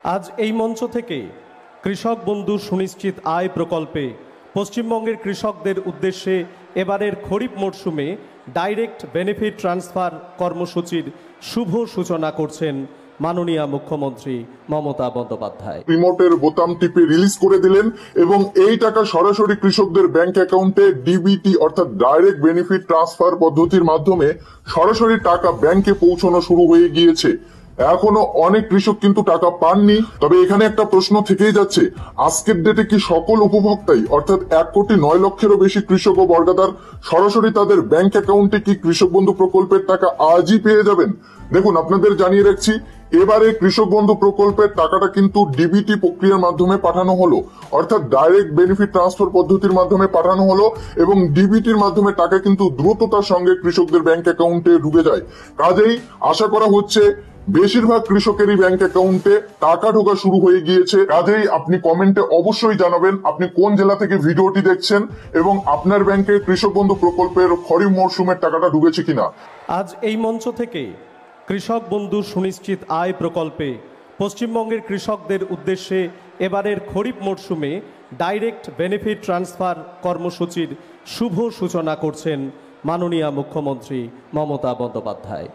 আজ এই মঞ্চ থেকে কৃষক বন্ধু সুনিশ্চিত আয় প্রকল্পে পশ্চিমবঙ্গের কৃষকদের উদ্দেশ্যে এবারের খরিফ মরশুমে ডাইরেক্ট বেনিফিট ট্রান্সফার কর্মসূচির শুভ সূচনা করছেন মাননীয় মুখ্যমন্ত্রী মমতা বন্দ্যোপাধ্যায়। রিমোটের বোতাম টিপে রিলিজ করে দিলেন এবং এই টাকা সরাসরি কৃষকদের ব্যাংক অ্যাকাউন্টে ডিবিটি অর্থাৎ ডাইরেক্ট বেনিফিট ট্রান্সফার পদ্ধতির মাধ্যমে সরাসরি টাকা ব্যাংকে পৌঁছানো শুরু হয়ে গিয়েছে। এখনো অনেক কৃষক কিন্তু টাকা পাননি। তবে এখানে একটা প্রশ্ন থেকেই যাচ্ছে, আজকের ডেটে কি সকল উপভোক্তাই অর্থাৎ 1,09,00,000-এরও বেশি কৃষক ও বর্গাদার সরাসরি তাদের ব্যাংক অ্যাকাউন্টে কি কৃষক বন্ধু প্রকল্পের টাকা আজই পেয়ে যাবেন? দেখুন, আপনাদের জানিয়ে রাখছি, এবারে কৃষক বন্ধু প্রকল্পের টাকাটা কিন্তু ডিবিটি প্রক্রিয়ার মাধ্যমে পাঠানো হলো, অর্থাৎ ডাইরেক্ট বেনিফিট ট্রান্সফার পদ্ধতির মাধ্যমে পাঠানো হলো এবং ডিবিটির মাধ্যমে টাকা কিন্তু দ্রুততার সঙ্গে কৃষকদের ব্যাংক অ্যাকাউন্টে ঢুকে যায়। কাজেই আশা করা হচ্ছে বেশিরভাগ কৃষকেরই ব্যাংক অ্যাকাউন্টে টাকা ঢোকা শুরু হয়ে গিয়েছে। কাজেই আপনি কমেন্টে অবশ্যই জানাবেন আপনি কোন জেলা থেকে ভিডিওটি দেখছেন এবং আপনার ব্যাংকে কৃষক বন্ধু প্রকল্পের খরিফ মরশুমের টাকাটা ঢুকেছে কিনা। আজ এই মঞ্চ থেকে কৃষক বন্ধু সুনিশ্চিত আয় প্রকল্পে পশ্চিমবঙ্গের কৃষকদের উদ্দেশ্যে এবারের খরিফ মরশুমে ডাইরেক্ট বেনিফিট ট্রান্সফার কর্মসূচির শুভ সূচনা করছেন মাননীয় মুখ্যমন্ত্রী মমতা বন্দ্যোপাধ্যায়।